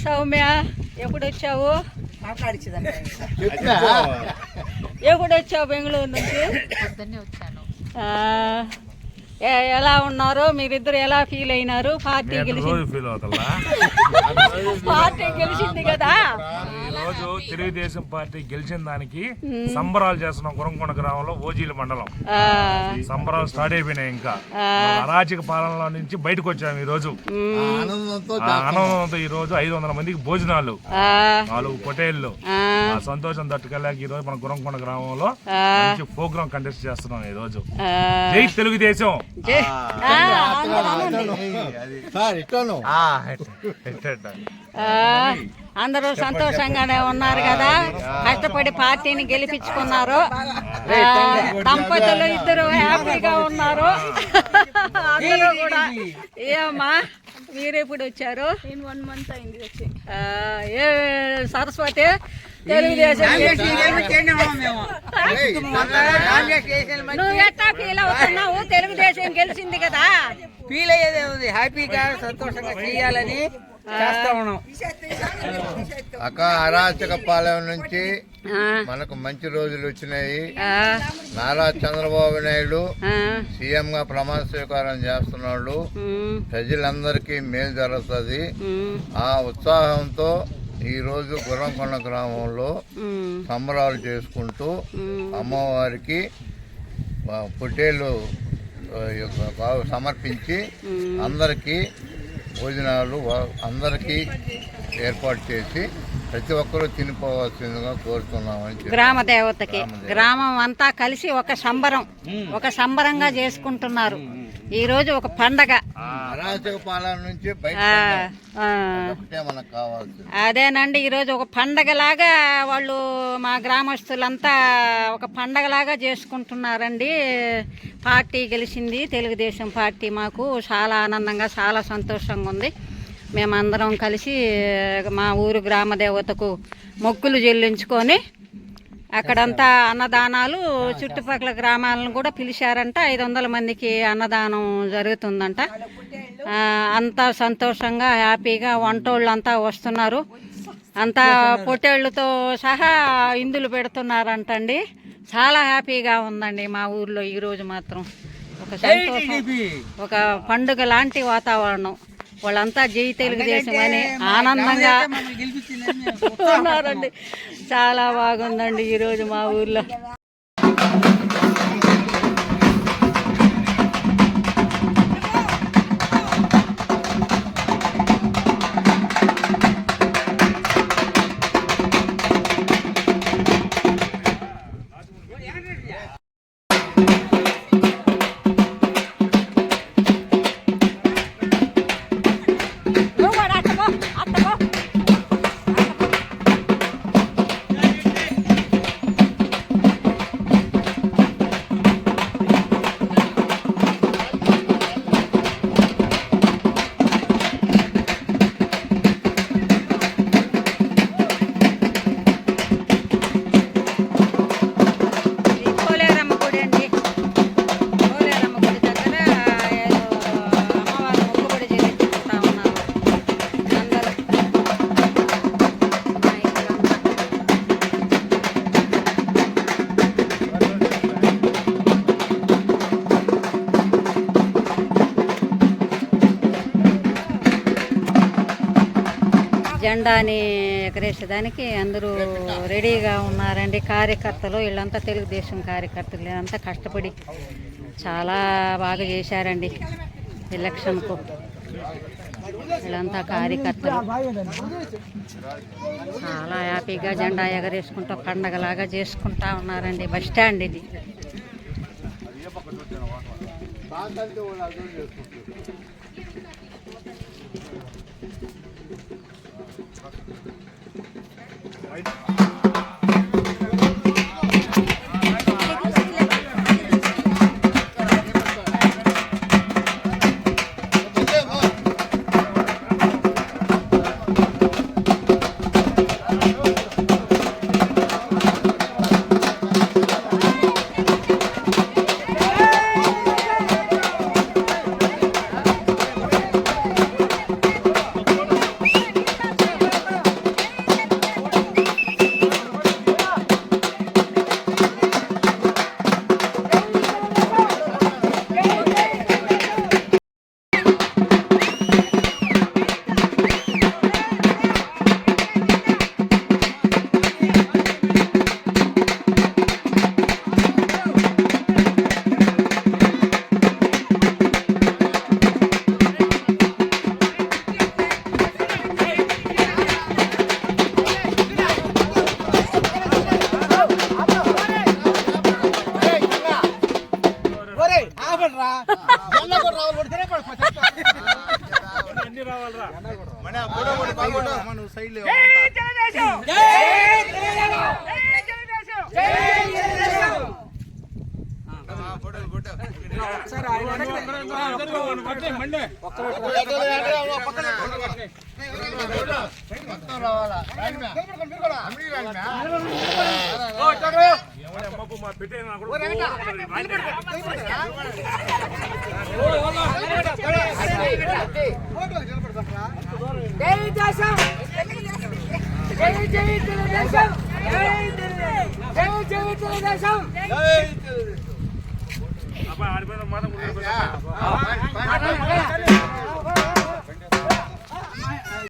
సౌమ్య ఎప్పుడు వచ్చావు? ఎప్పుడు వచ్చావు బెంగళూరు నుంచి? ఎలా ఉన్నారు మీరిద్దరు? ఎలా ఫీల్ అయినారు? పార్టీ గెలిచింది కదా. ఈరోజు తెలుగుదేశం పార్టీ గెలిచిన దానికి సంబరాలు చేస్తున్నాం. గురంకొండ గ్రామంలో ఓజీల మండలం సంబరాలు స్టార్ట్ అయిపోయినాయి. ఇంకా అరాచక పాలనలో నుంచి బయటకు వచ్చాము ఈ రోజు. ఆనందంతో ఈ రోజు 500 మందికి భోజనాలు, 4 పొటేళ్లు. సంతోషం తట్టుకెళ్ళాక ఈ రోజు మన గురంకొండ గ్రామంలో మంచి ప్రోగ్రామ్ కండక్ట్ చేస్తున్నాం ఈ రోజు. జై తెలుగుదేశం. అందరూ సంతోషంగానే ఉన్నారు కదా, కష్టపడి పార్టీని గెలిపించుకున్నారు. దంపతులు ఇద్దరు హ్యాపీగా ఉన్నారు అందరూ కూడా. ఏమ్మా మీరు ఎప్పుడు వచ్చారు? 1 month అయింది వచ్చి. ఏ సరస్వతి తెలుగుదేశం నువ్వు ఎట్లా ఫీల్ అవుతున్నావు? తెలుగుదేశం గెలిచింది కదా. ఫీల్ అయ్యేదే ఉంది, హ్యాపీగా సంతోషంగా చేయాలని చేస్తా ఉన్నాం. అక్క అరాచక పాలన నుంచి మనకు మంచి రోజులు వచ్చినాయి. నారా చంద్రబాబు నాయుడు సీఎం గా ప్రమాణ స్వీకారం చేస్తున్నాడు. ప్రజలందరికీ మేలు జరుగుతుంది. ఆ ఉత్సాహంతో ఈ రోజు గుర్రంకొండ గ్రామంలో సంబరాలు చేసుకుంటూ అమ్మవారికి పొట్టేళ్ళు సమర్పించి అందరికీ భోజనాలు అందరికీ ఏర్పాటు చేసి ప్రతి ఒక్కరూ తినిపోవాల్సిందిగా కోరుతున్నామని. గ్రామ దేవతకి గ్రామం అంతా కలిసి ఒక సంబరంగా చేసుకుంటున్నారు ఈ రోజు. ఒక పండగ. అరాచక పాలన నుంచి మనకు కావాల్సింది అదేనండి. ఈరోజు ఒక పండగలాగా వాళ్ళు మా గ్రామస్తులంతా ఒక పండగలాగా చేసుకుంటున్నారండి. పార్టీ గెలిచింది, తెలుగుదేశం పార్టీ. మాకు చాలా ఆనందంగా చాలా సంతోషంగా ఉంది. మేమందరం కలిసి మా ఊరు గ్రామ దేవతకు మొక్కులు చెల్లించుకొని అక్కడంతా అన్నదానాలు, చుట్టుపక్కల గ్రామాలను కూడా పిలిచారంట. 500 మందికి అన్నదానం జరుగుతుందంట. అంతా సంతోషంగా హ్యాపీగా వంటోళ్ళు అంతా వస్తున్నారు. అంతా పొట్టేళ్లతో సహా ఇందులు పెడుతున్నారంటండి. చాలా హ్యాపీగా ఉందండి మా ఊర్లో ఈరోజు మాత్రం. ఒక సంతోషం, ఒక పండుగ లాంటి వాతావరణం. వాళ్ళంతా జై తెలుగుదేశం అని ఆనందంగా ఉన్నారండి. చాలా బాగుందండి ఈరోజు మా ఊర్లో. జెండాని ఎగరేసేదానికి అందరూ రెడీగా ఉన్నారండి. కార్యకర్తలు వీళ్ళంతా తెలుగుదేశం కార్యకర్తలు వీళ్ళంతా కష్టపడి చాలా బాగా చేశారండి ఎలక్షన్కు. వీళ్ళంతా కార్యకర్తలు చాలా హ్యాపీగా జెండా ఎగరేసుకుంటూ పండగలాగా చేసుకుంటా ఉన్నారండి. బస్ స్టాండ్ ఇది. రావాలరా అమ్మకు మా పెట్టే అబ్బాయి ఆడిపోయిన మాత్రం